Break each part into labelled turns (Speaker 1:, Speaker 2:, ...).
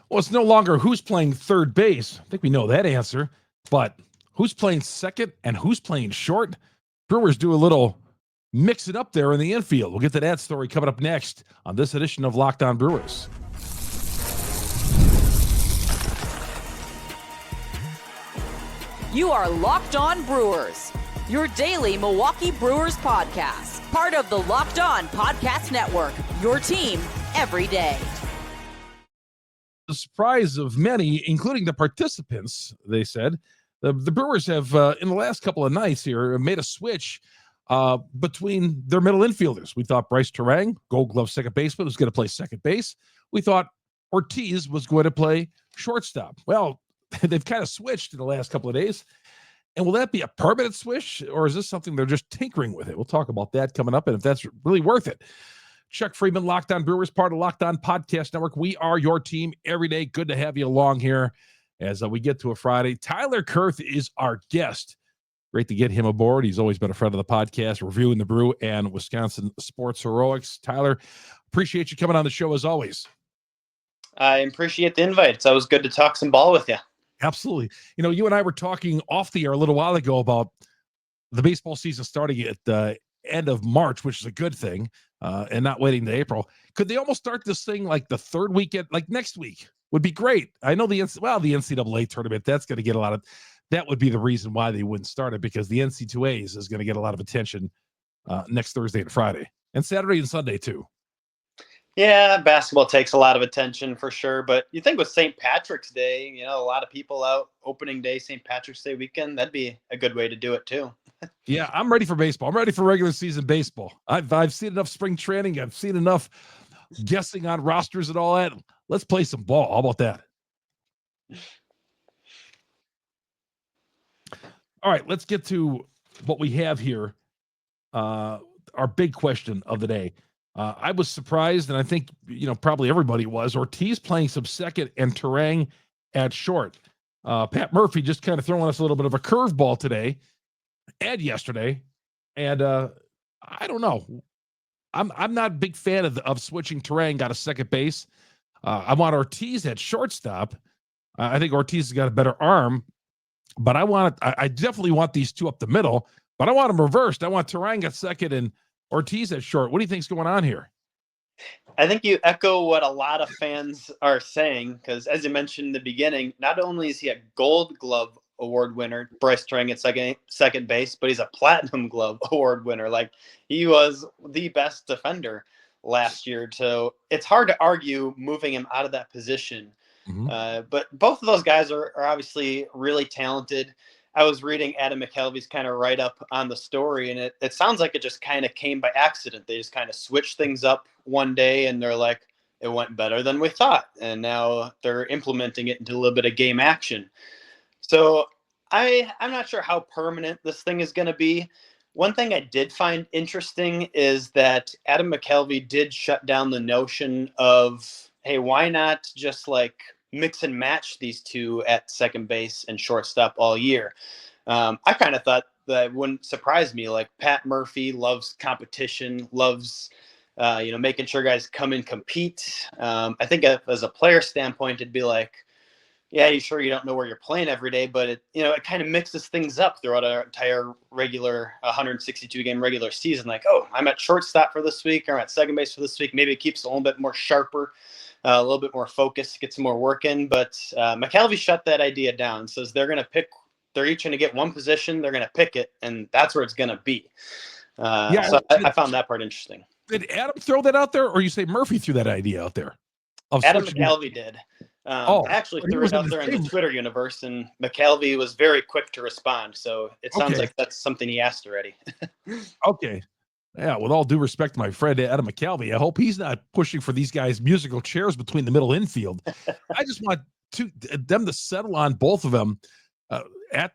Speaker 1: Well, it's no longer who's playing third base. I think we know that answer. But who's playing second and who's playing short? Brewers do a little mix it up there in the infield. We'll get to that story coming up next on this edition of Locked On Brewers.
Speaker 2: You are Locked On Brewers, your daily Milwaukee Brewers podcast. Part of the Locked On Podcast Network, your team every day.
Speaker 1: The surprise of many, including the participants, they said, the Brewers have, in the last couple of nights here, made a switch between their middle infielders. We thought Brice Turang, Gold Glove second baseman, was going to play second base. We thought Ortiz was going to play shortstop. Well, they've kind of switched in the last couple of days. And will that be a permanent switch, or is this something they're just tinkering with it? We'll talk about that coming up and if that's really worth it. Chuck Freimund, Locked On Brewers, part of Locked On Podcast Network. We are your team every day. Good to have you along here as we get to a Friday. Tyler Koerth is our guest. Great to get him aboard. He's always been a friend of the podcast, reviewing the Brew and Wisconsin sports heroics. Tyler, appreciate you coming on the show as always.
Speaker 3: I appreciate the invite. It's always good to talk some ball with you.
Speaker 1: Absolutely. You know, you and I were talking off the air a little while ago about the baseball season starting at the end of March, which is a good thing, and not waiting to April. Could they almost start this thing like the third weekend, like next week would be great. I know the NCAA tournament, that's going to get a lot of, that would be the reason why they wouldn't start it, because the NC2As is going to get a lot of attention next Thursday and Friday, and Saturday and Sunday too.
Speaker 3: Yeah, basketball takes a lot of attention for sure. But you think with St. Patrick's Day, you know, a lot of people out opening day, St. Patrick's Day weekend, that'd be a good way to do it too.
Speaker 1: Yeah, I'm ready for baseball. I'm ready for regular season baseball. I've seen enough spring training. I've seen enough guessing on rosters and all that. Let's play some ball. How about that? All right, let's get to what we have here. Our big question of the day. I was surprised, and I think, you know, probably everybody was. Ortiz playing some second and Turang at short. Pat Murphy just kind of throwing us a little bit of a curveball today and yesterday. And I don't know. I'm not a big fan of switching Turang out of second base. I want Ortiz at shortstop. I think Ortiz has got a better arm, but I definitely want these two up the middle, but I want them reversed. I want Turang at second and Ortiz at short. What do you think's going on here?
Speaker 3: I think you echo what a lot of fans are saying, because as you mentioned in the beginning, not only is he a Gold Glove Award winner, Brice Turang at second base, but he's a Platinum Glove Award winner. Like, he was the best defender last year. So it's hard to argue moving him out of that position. Mm-hmm. But both of those guys are obviously really talented. I was reading Adam McKelvey's kind of write-up on the story, and it sounds like it just kind of came by accident. They just kind of switched things up one day, and they're like, it went better than we thought. And now they're implementing it into a little bit of game action. So I'm not sure how permanent this thing is going to be. One thing I did find interesting is that Adam McKelvey did shut down the notion of, hey, why not just like mix and match these two at second base and shortstop all year. I kind of thought that wouldn't surprise me. Like, Pat Murphy loves competition, loves, making sure guys come and compete. I think as a player standpoint, it'd be like, yeah, you sure you don't know where you're playing every day, but it kind of mixes things up throughout our entire regular 162 game regular season. Like, oh, I'm at shortstop for this week, or I'm at second base for this week. Maybe it keeps it a little bit more sharper. A little bit more focused, get some more work in. But McKelvey shut that idea down. Says they're each going to get one position, they're going to pick it, and that's where it's going to be. So I found that part interesting.
Speaker 1: Did Adam throw that out there, or you say Murphy threw that idea out there?
Speaker 3: Adam McKelvey did. I actually threw it out there in the Twitter universe, and McKelvey was very quick to respond. So it sounds like that's something he asked already.
Speaker 1: Okay. Yeah, with all due respect to my friend Adam McKelvey, I hope he's not pushing for these guys musical chairs between the middle infield. I just want them to settle on both of them at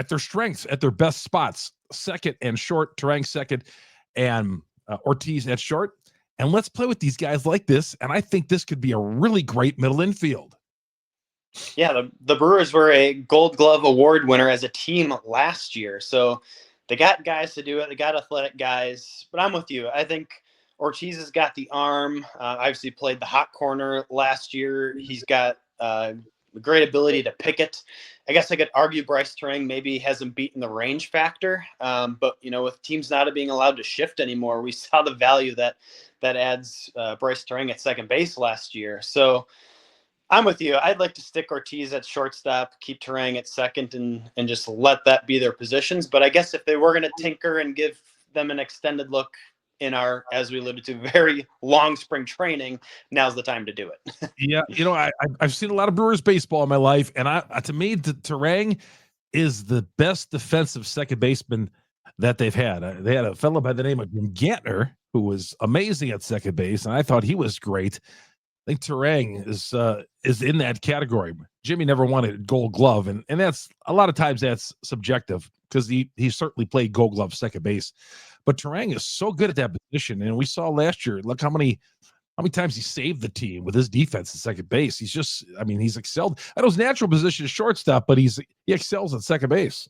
Speaker 1: their strengths, at their best spots. Second and short, Turang second, and Ortiz at short. And let's play with these guys like this. And I think this could be a really great middle infield.
Speaker 3: Yeah, the Brewers were a Gold Glove Award winner as a team last year. So they got guys to do it. They got athletic guys. But I'm with you. I think Ortiz has got the arm. Obviously played the hot corner last year. He's got great ability to pick it. I guess I could argue Brice Turang maybe hasn't beaten the range factor. But, with teams not being allowed to shift anymore, we saw the value that adds Brice Turang at second base last year. So I'm with you. I'd like to stick Ortiz at shortstop, keep Turang at second, and just let that be their positions. But I guess if they were going to tinker and give them an extended look in our, as we alluded to, very long spring training, now's the time to do it.
Speaker 1: Yeah, I've seen a lot of Brewers baseball in my life, and to me, Turang is the best defensive second baseman that they've had. They had a fellow by the name of Gantner who was amazing at second base, and I thought he was great. I think Turang is in that category. Jimmy never wanted Gold Glove, and that's a lot of times that's subjective because he certainly played Gold Glove second base, but Turang is so good at that position, and we saw last year. Look how many times he saved the team with his defense at second base. He's excelled. I know his natural position is shortstop, but he excels at second base.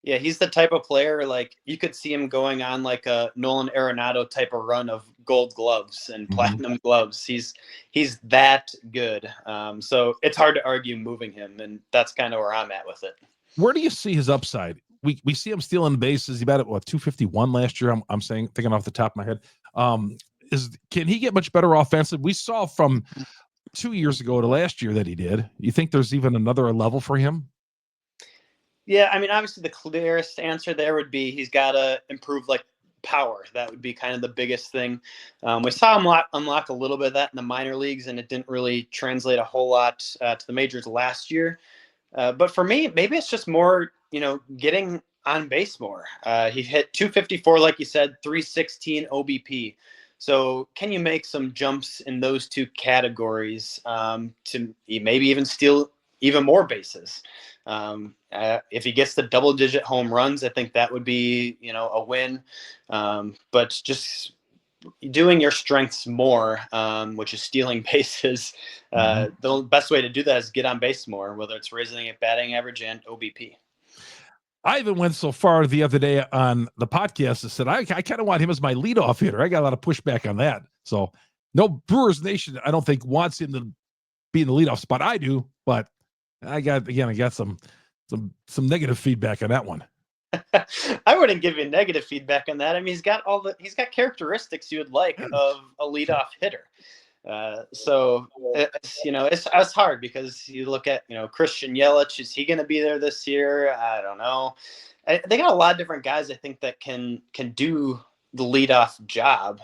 Speaker 3: Yeah, he's the type of player, like, you could see him going on like a Nolan Arenado type of run of Gold Gloves and platinum gloves. He's that good. So it's hard to argue moving him, and that's kind of where I'm at with it.
Speaker 1: Where do you see his upside? We see him stealing bases. He batted 251 last year. I'm thinking off the top of my head. Can he get much better offensive? We saw from 2 years ago to last year that he did. You think there's even another level for him?
Speaker 3: Yeah, I mean, obviously the clearest answer there would be he's got to improve like power. That would be kind of the biggest thing. We saw him unlock a little bit of that in the minor leagues, and it didn't really translate a whole lot to the majors last year. But for me, maybe it's just more, getting on base more. He hit 254, like you said, 316 OBP. So can you make some jumps in those two categories to maybe even steal even more bases? If he gets the double-digit home runs, I think that would be, a win. But just doing your strengths more, which is stealing bases, the best way to do that is get on base more, whether it's raising a batting average and OBP.
Speaker 1: I even went so far the other day on the podcast and said, I kind of want him as my leadoff hitter. I got a lot of pushback on that. So no Brewers Nation, I don't think, wants him to be in the leadoff spot. I do, but I got some negative feedback on that one.
Speaker 3: I wouldn't give you negative feedback on that. I mean, he's got characteristics you would like of a leadoff hitter. So it's hard because you look at, Christian Yelich, is he going to be there this year? I don't know. They got a lot of different guys, I think, that can do the leadoff job.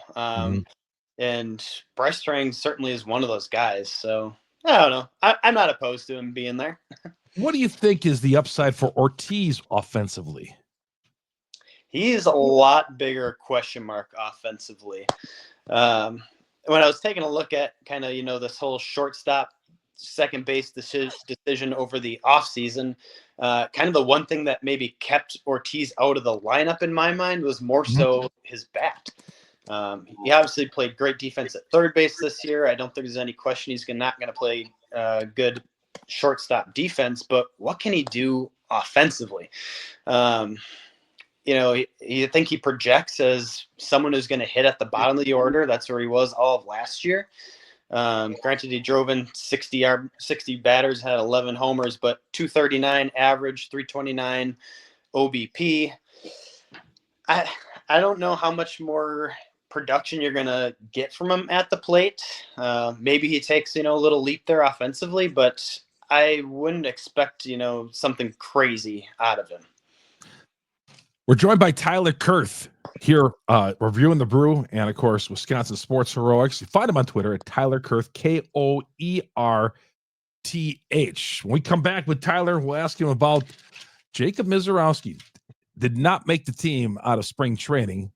Speaker 3: And Brice Turang certainly is one of those guys. So I don't know. I'm not opposed to him being there.
Speaker 1: What do you think is the upside for Ortiz offensively?
Speaker 3: He's a lot bigger question mark offensively. When I was taking a look at kind of, this whole shortstop, second base decision over the offseason, kind of the one thing that maybe kept Ortiz out of the lineup in my mind was more so his bat. He obviously played great defense at third base this year. I don't think there's any question he's not going to play good shortstop defense, but what can he do offensively? You think he projects as someone who's going to hit at the bottom of the order. That's where he was all of last year. Granted, he drove in 60 batters, had 11 homers, but 239 average, 329 OBP. I don't know how much more production you're going to get from him at the plate. Maybe he takes, a little leap there offensively, but I wouldn't expect, something crazy out of him.
Speaker 1: We're joined by Tyler Koerth here, reviewing the Brew and, of course, Wisconsin Sports Heroics. You find him on Twitter at Tyler Koerth, Koerth. When we come back with Tyler, we'll ask him about Jacob Misiorowski. Did not make the team out of spring training,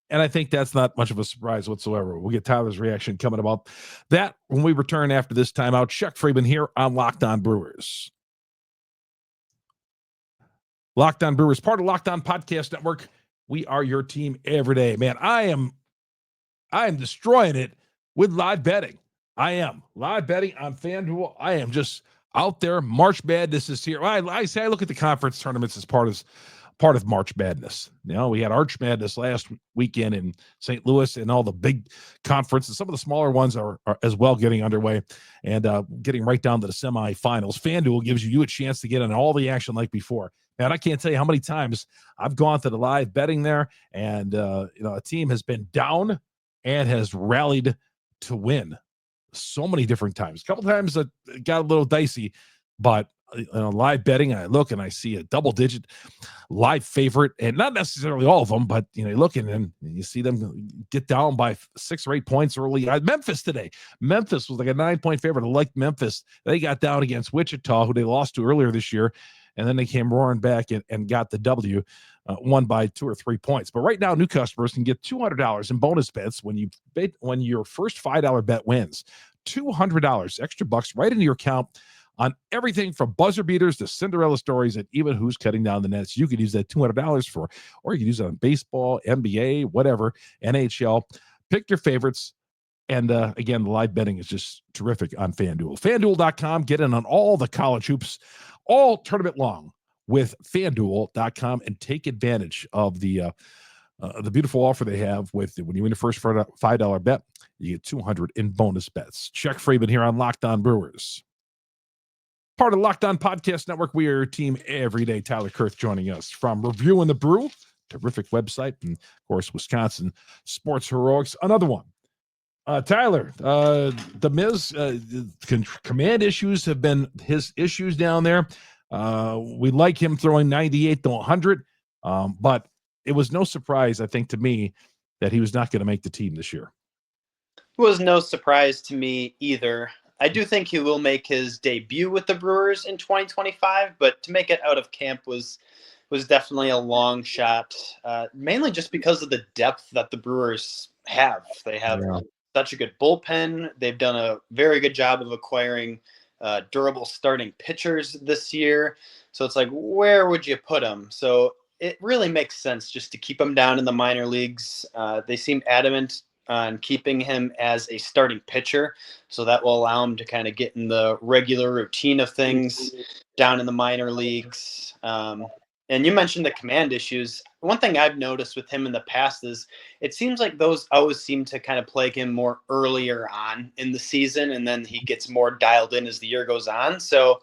Speaker 1: and I think that's not much of a surprise whatsoever. We'll get Tyler's reaction coming about that when we return after this timeout. Chuck Freimund here on Locked On Brewers. Locked On Brewers, part of Locked On Podcast Network. We are your team every day. Man, I am destroying it with live betting. I am. Live betting on FanDuel. I am just out there. March Madness is here. I look at the conference tournaments as part of part of March Madness. We had Arch Madness last weekend in St. Louis, and all the big conferences. Some of the smaller ones are as well getting underway and getting right down to the semifinals. FanDuel gives you a chance to get in all the action like before. Man, I can't tell you how many times I've gone to the live betting there, and a team has been down and has rallied to win so many different times. A couple times it got a little dicey, but live betting, I look and I see a double-digit live favorite, and not necessarily all of them, but you look and you see them get down by 6 or 8 points early. Memphis today. Memphis was like a 9-point favorite. I liked Memphis. They got down against Wichita, who they lost to earlier this year, and then they came roaring back and got the W, won by 2 or 3 points. But right now, new customers can get $200 in bonus bets when your first $5 bet wins. $200 extra bucks right into your account on everything from buzzer beaters to Cinderella stories and even who's cutting down the nets. You could use that $200 for, or you can use it on baseball, NBA, whatever, NHL. Pick your favorites. And again, the live betting is just terrific on FanDuel. FanDuel.com. Get in on all the college hoops all tournament long with FanDuel.com and take advantage of the beautiful offer they have with when you win the first $5 bet, you get $200 in bonus bets. Chuck Freimund here on Locked On Brewers. Part of the Locked On Podcast Network. We are your team every day. Tyler Koerth joining us from Reviewing the Brew, terrific website, and of course, Wisconsin Sports Heroics. Another one. Tyler, the Miz command issues have been his issues down there. We like him throwing 98 to 100, but it was no surprise, I think, to me that he was not going to make the team this year.
Speaker 3: It was no surprise to me either. I do think he will make his debut with the Brewers in 2025, but to make it out of camp was definitely a long shot, mainly just because of the depth that the Brewers have. They have such a good bullpen. They've done a very good job of acquiring durable starting pitchers this year. So it's like, where would you put them? So it really makes sense just to keep him down in the minor leagues. They seem adamant on keeping him as a starting pitcher. So that will allow him to kind of get in the regular routine of things down in the minor leagues. And you mentioned the command issues. One thing I've noticed with him in the past is it seems like those always seem to kind of plague him more earlier on in the season, and then he gets more dialed in as the year goes on. So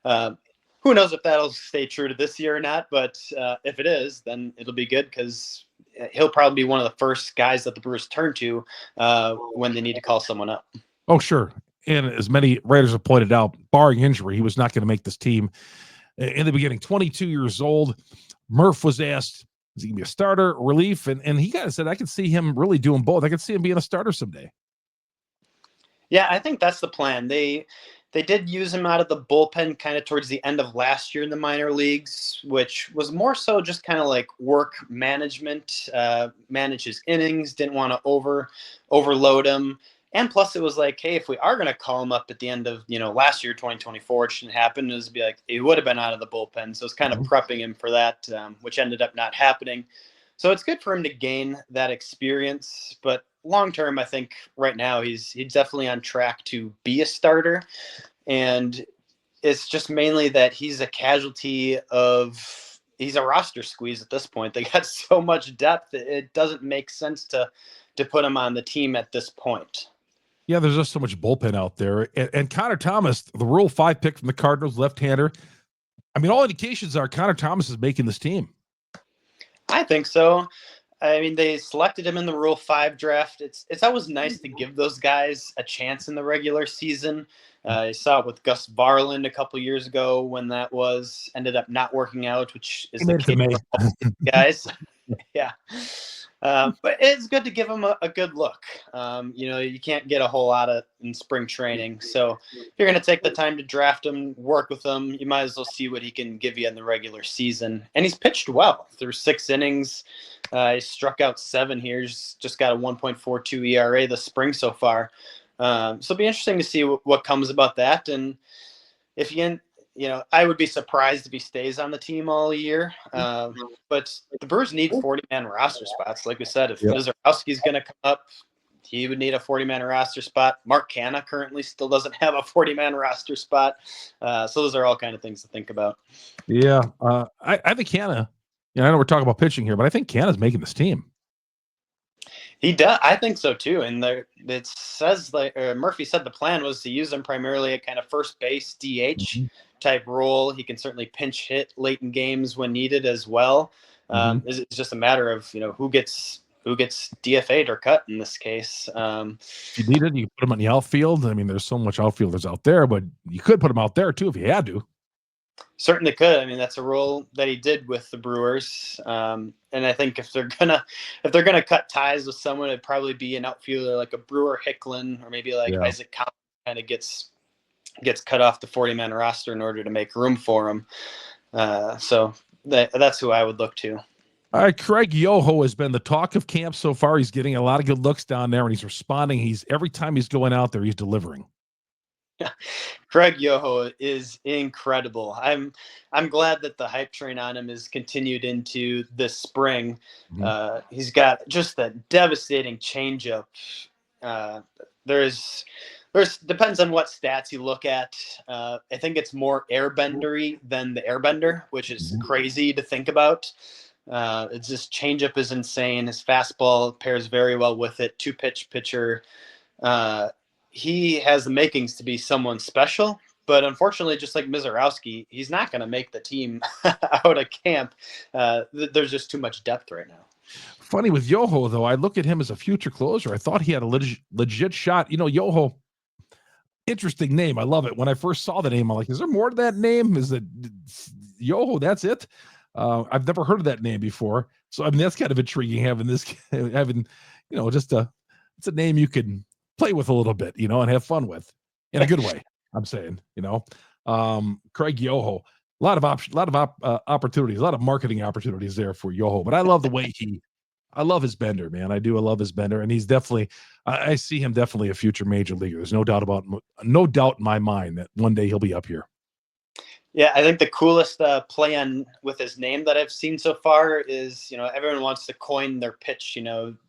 Speaker 3: who knows if that'll stay true to this year or not, but if it is, then it'll be good because he'll probably be one of the first guys that the Brewers turn to when they need to call someone up.
Speaker 1: Oh, sure. And as many writers have pointed out, barring injury, he was not going to make this team in the beginning. 22 years old. Murph was asked, is he going to be a starter, relief? And he kind of said, I could see him really doing both. I could see him being a starter someday.
Speaker 3: Yeah, I think that's the plan. They did use him out of the bullpen kind of towards the end of last year in the minor leagues, which was more so just kind of like work management, manage his innings, didn't want to overload him. And plus it was like, hey, if we are going to call him up at the end of, last year, 2024, it shouldn't happen. It would be like, it would have been out of the bullpen. So it's kind of prepping him for that, which ended up not happening. So it's good for him to gain that experience, but long-term, I think right now he's definitely on track to be a starter. And it's just mainly that he's a casualty of, he's a roster squeeze at this point. They got so much depth. It doesn't make sense to put him on the team at this point.
Speaker 1: Yeah, there's just so much bullpen out there. And Connor Thomas, the Rule 5 pick from the Cardinals, left-hander. I mean, all indications are Connor Thomas is making this team.
Speaker 3: I think so. I mean, they selected him in the Rule 5 draft. It's always nice to give those guys a chance in the regular season. I saw it with Gus Varland a couple years ago when that ended up not working out, which is the case for all these guys. Yeah. But it's good to give him a good look. You can't get a whole lot in spring training. So if you're going to take the time to draft him, work with him, you might as well see what he can give you in the regular season. And he's pitched well through 6 innings. He struck out 7 here. He's just got a 1.42 ERA this spring so far. So it'll be interesting to see what comes about that. And if I would be surprised if he stays on the team all year. But the Brewers need 40-man roster spots. Like we said, if Misiorowski's going to come up, he would need a 40-man roster spot. Mark Canha currently still doesn't have a 40-man roster spot. So those are all kind of things to think about.
Speaker 1: Yeah, I think Canha I know we're talking about pitching here, but I think Canada's making this team.
Speaker 3: He does. I think so too. And it says Murphy said the plan was to use him primarily at kind of first base DH type role. He can certainly pinch hit late in games when needed as well. It's just a matter of who gets DFA'd or cut in this case.
Speaker 1: If you need it, you put him on the outfield. I mean, there's so much outfielders out there, but you could put him out there too if you had to.
Speaker 3: Certainly could. I mean, that's a role that he did with the Brewers. And I think if they're gonna cut ties with someone, it'd probably be an outfielder like a Brewer Hicklin, or maybe like Isaac Collins kind of gets cut off the 40-man roster in order to make room for him. So that's who I would look to.
Speaker 1: All right, Craig Yoho has been the talk of camp so far. He's getting a lot of good looks down there, and he's responding. Every time he's going out there, he's delivering.
Speaker 3: Yeah, Craig Yoho is incredible. I'm glad that the hype train on him is continued into this spring. He's got just a devastating changeup. There's depends on what stats you look at. I think it's more airbendery than the airbender, which is crazy to think about. It's just changeup is insane. His fastball pairs very well with it. 2-pitch pitcher. He has the makings to be someone special, but unfortunately, just like Misiorowski, he's not going to make the team out of camp. There's just too much depth right now.
Speaker 1: Funny with Yoho, though, I look at him as a future closer. I thought he had a legit shot. Yoho, interesting name. I love it. When I first saw the name, I'm like, is there more to that name? Is it Yoho? That's it? I've never heard of that name before. So, I mean, that's kind of intriguing it's a name you can play with a little bit, and have fun with in a good way. I'm saying, Craig Yoho, a lot of opportunities, a lot of marketing opportunities there for Yoho. But I love the way I love his bender, man. I do. I love his bender, and he's definitely. I see him definitely a future major leaguer. There's no doubt in my mind that one day he'll be up here.
Speaker 3: Yeah, I think the coolest play on with his name that I've seen so far is, everyone wants to coin their pitch.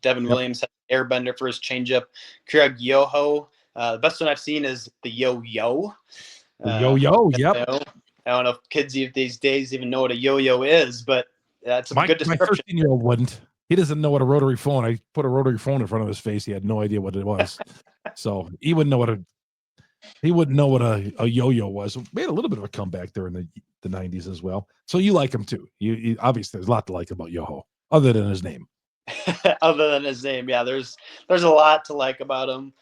Speaker 3: Devin Williams had airbender for his changeup. Craig Yoho, the best one I've seen is the yo-yo.
Speaker 1: Yo-yo, yep.
Speaker 3: I don't know if kids these days even know what a yo-yo is, but that's a good description.
Speaker 1: My 13-year-old wouldn't. He doesn't know what a rotary phone. I put a rotary phone in front of his face. He had no idea what it was. So he wouldn't know what a yo-yo was. Made a little bit of a comeback there in the 90s as well. So you like him too. You obviously there's a lot to like about Yoho, other than his name.
Speaker 3: Other than his name, yeah, there's a lot to like about him.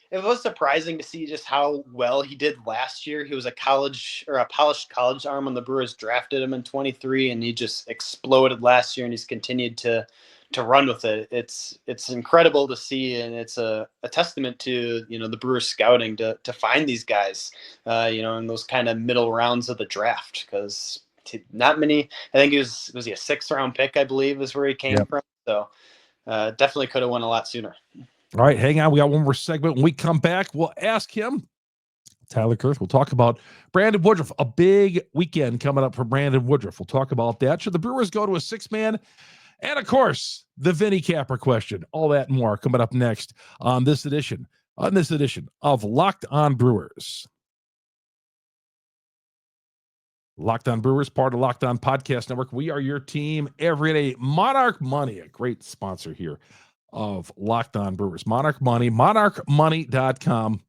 Speaker 3: It was surprising to see just how well he did last year. He was a polished college arm when the Brewers drafted him in 23, and he just exploded last year, and he's continued to run with it. It's incredible to see, and it's a testament to the Brewers scouting to find these guys in those kind of middle rounds of the draft, because not many. I think was he a 6th round pick, I believe, is where he came from. So definitely could have won a lot sooner.
Speaker 1: All right, hang on. We got one more segment. When we come back, we'll ask him, Tyler Koerth. We'll talk about Brandon Woodruff. A big weekend coming up for Brandon Woodruff. We'll talk about that. Should the Brewers go to a 6-man? And, of course, the Vinny Capper question. All that and more coming up next on this edition of Locked On Brewers. Locked On Brewers, part of Locked On Podcast Network. We are your team every day. Monarch Money, a great sponsor here of Locked On Brewers. Monarch Money, monarchmoney.com.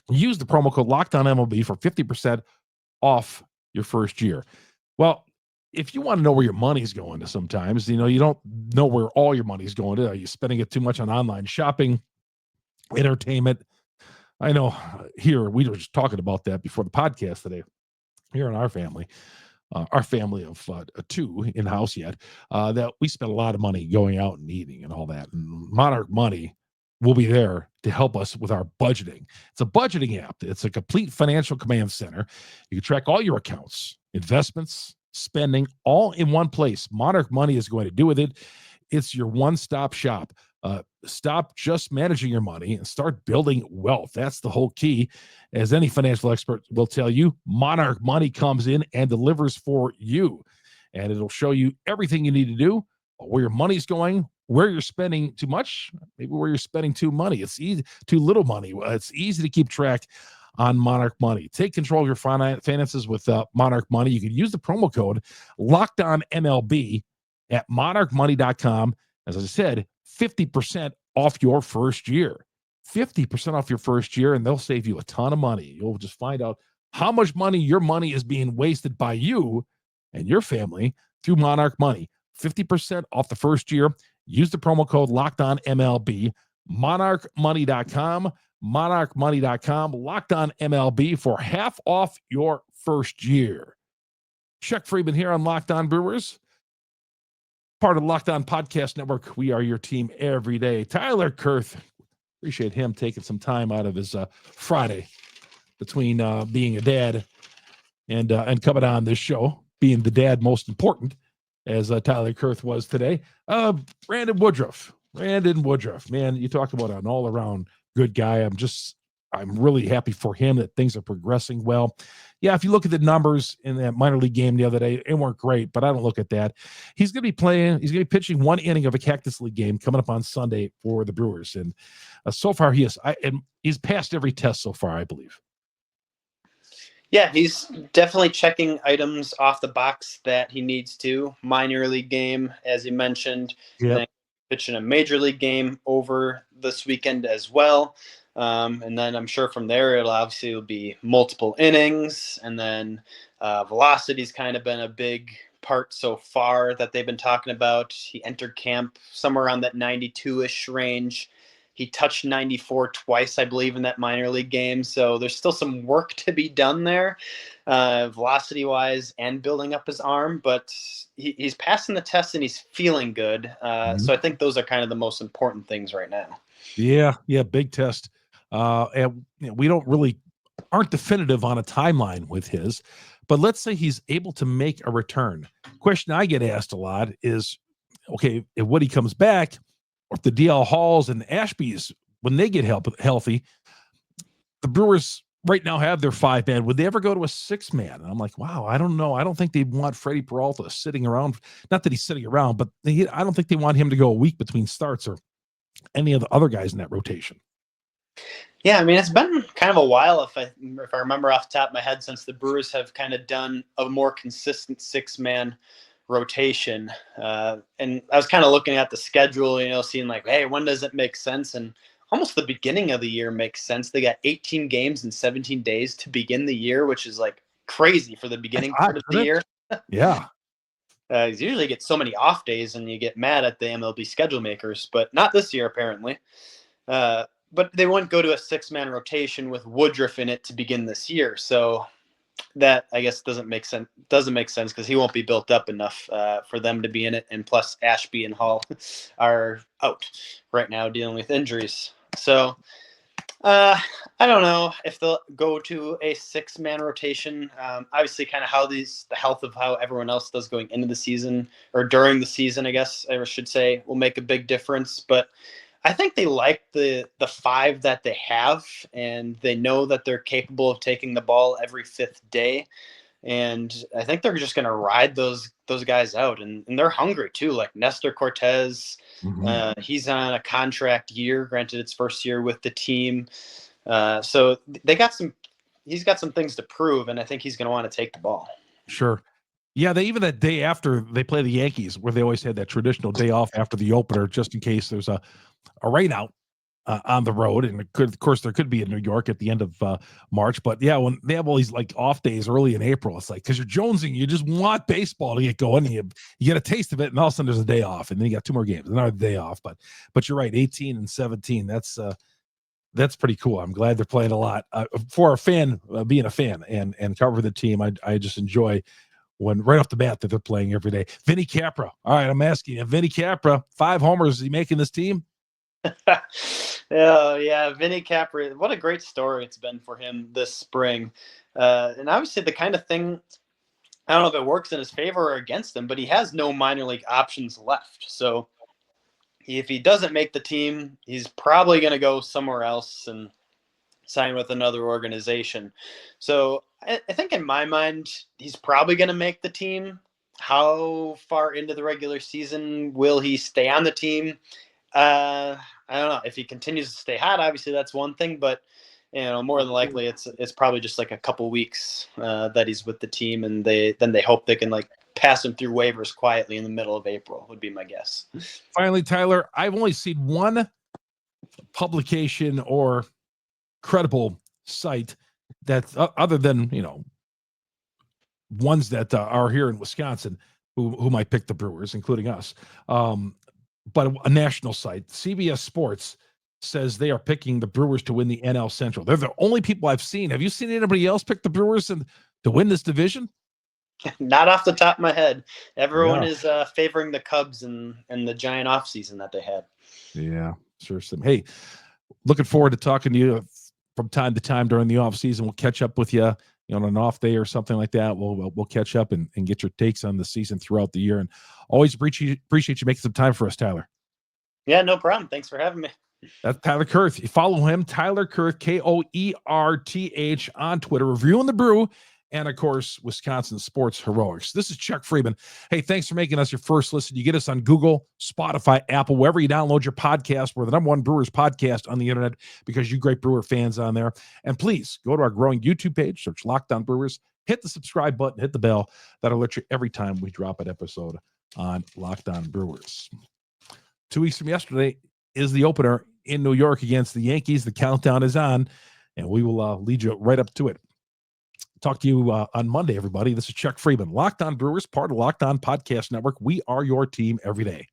Speaker 1: Use the promo code Locked On MLB for 50% off your first year. Well, if you want to know where your money's going to sometimes, you don't know where all your money's going to. Are you spending it too much on online shopping, entertainment? I know here, we were just talking about that before the podcast today. Here in our family of 2 in-house yet, that we spend a lot of money going out and eating and all that. And Monarch Money will be there to help us with our budgeting. It's a budgeting app. It's a complete financial command center. You can track all your accounts, investments, spending, all in one place. Monarch Money is going to do with it. It's your one-stop shop. Stop just managing your money and start building wealth. That's the whole key. As any financial expert will tell you, Monarch Money comes in and delivers for you. And it'll show you everything you need to do, where your money's going, where you're spending too much, maybe where you're spending too little money. It's easy to keep track on Monarch Money. Take control of your finances with Monarch Money. You can use the promo code LOCKEDONMLB at monarchmoney.com. As I said, 50% off your first year. 50% off your first year, and they'll save you a ton of money. You'll just find out how much your money is being wasted by you and your family through Monarch Money. 50% off the first year. Use the promo code LOCKEDONMLB. monarchmoney.com, monarchmoney.com, LOCKEDONMLB for half off your first year. Chuck Freimund here on Locked On Brewers, part of the Locked On Podcast Network. We are your team every day. Tyler Koerth, appreciate him taking some time out of his Friday between being a dad and coming on this show, being the dad most important, as Tyler Koerth was today. Brandon Woodruff, man, you talk about an all-around good guy. I'm really happy for him that things are progressing well. Yeah, if you look at the numbers in that minor league game the other day, it weren't great, but I don't look at that. He's going to be pitching one inning of a Cactus League game coming up on Sunday for the Brewers. And so far he's passed every test so far, I believe.
Speaker 3: Yeah, he's definitely checking items off the box that he needs to. Minor league game, as you mentioned, and then pitching a major league game over this weekend as well. And then I'm sure from there it'll obviously be multiple innings, and then velocity's kind of been a big part so far that they've been talking about. He entered camp somewhere around that 92-ish range. He touched 94 twice, I believe, in that minor league game. So there's still some work to be done there, velocity-wise and building up his arm. But he's passing the test and he's feeling good. So I think those are kind of the most important things right now.
Speaker 1: Yeah, big test. And we aren't definitive on a timeline with his. But let's say he's able to make a return. Question I get asked a lot is, okay, if Woody comes back, or if the DL Halls and the Ashbys, when they get healthy, the Brewers right now have their 5-man. Would they ever go to a 6-man? And I'm like, wow, I don't know. I don't think they want Freddie Peralta sitting around. Not that he's sitting around, but I don't think they want him to go a week between starts or any of the other guys in that rotation.
Speaker 3: Yeah, I mean, it's been kind of a while, if I remember off the top of my head, since the Brewers have kind of done a more consistent 6-man rotation. And I was kind of looking at the schedule, seeing like, hey, when does it make sense? And almost the beginning of the year makes sense. They got 18 games in 17 days to begin the year, which is like crazy for the beginning part of the year.
Speaker 1: Yeah.
Speaker 3: You usually get so many off days and you get mad at the MLB schedule makers, but not this year apparently. But they wouldn't go to a 6-man rotation with Woodruff in it to begin this year. So that, I guess, doesn't make sense because he won't be built up enough for them to be in it. And plus Ashby and Hall are out right now dealing with injuries. So I don't know if they'll go to a 6-man rotation. Obviously kind of the health of how everyone else does going into the season, or during the season, I guess I should say, will make a big difference. But I think they like the 5 that they have, and they know that they're capable of taking the ball every 5th day. And I think they're just going to ride those guys out, and they're hungry too. Like Nestor Cortez, he's on a contract year. Granted, it's first year with the team, so he's got some things to prove, and I think he's going to want to take the ball.
Speaker 1: Sure. Yeah, even that day after they play the Yankees, where they always had that traditional day off after the opener, just in case there's a rain out on the road. And of course, there could be in New York at the end of March. But yeah, when they have all these like off days early in April, it's like, because you're jonesing, you just want baseball to get going. You get a taste of it, and all of a sudden there's a day off, and then you got 2 more games, another day off. But you're right, 18 and 17. That's pretty cool. I'm glad they're playing a lot. For a fan, being a fan and cover the team, I just enjoy when right off the bat that they're playing every day. Vinny Capra. All right, I'm asking you, Vinny Capra, 5 homers. Is he making this team?
Speaker 3: Yeah, Vinny Capra. What a great story it's been for him this spring. And obviously the kind of thing, I don't know if it works in his favor or against him, but he has no minor league options left. So if he doesn't make the team, he's probably going to go somewhere else and sign with another organization. So I think in my mind, he's probably going to make the team. How far into the regular season will he stay on the team? I don't know. If he continues to stay hot, obviously that's one thing, but more than likely it's probably just like a couple weeks that he's with the team, and they hope they can like pass him through waivers quietly in the middle of April would be my guess.
Speaker 1: Finally, Tyler, I've only seen one publication or credible site that other than, ones that are here in Wisconsin who might pick the Brewers, including us. But a national site, CBS Sports, says they are picking the Brewers to win the NL Central. They're the only people I've seen. Have you seen anybody else pick the Brewers to win this division?
Speaker 3: Not off the top of my head. Everyone is favoring the Cubs and the giant offseason that they had.
Speaker 1: Yeah, sure. Hey, looking forward to talking to you from time to time during the offseason. We'll catch up with you, on an off day or something like that. We'll catch up and get your takes on the season throughout the year. And always appreciate you making some time for us, Tyler.
Speaker 3: Yeah, no problem. Thanks for having me.
Speaker 1: That's Tyler Koerth. You follow him, Tyler Koerth, Koerth, on Twitter, reviewing the Brew, and, of course, Wisconsin Sports Heroics. This is Chuck Freimund. Hey, thanks for making us your first listen. You get us on Google, Spotify, Apple, wherever you download your podcast. We're the #1 Brewers podcast on the internet because you great Brewer fans on there. And please go to our growing YouTube page, search Locked On Brewers, hit the subscribe button, hit the bell. That'll alert you every time we drop an episode on Locked On Brewers. 2 weeks from yesterday is the opener in New York against the Yankees. The countdown is on, and we will lead you right up to it. Talk to you on Monday, everybody. This is Chuck Freimund, Locked On Brewers, part of Locked On Podcast Network. We are your team every day.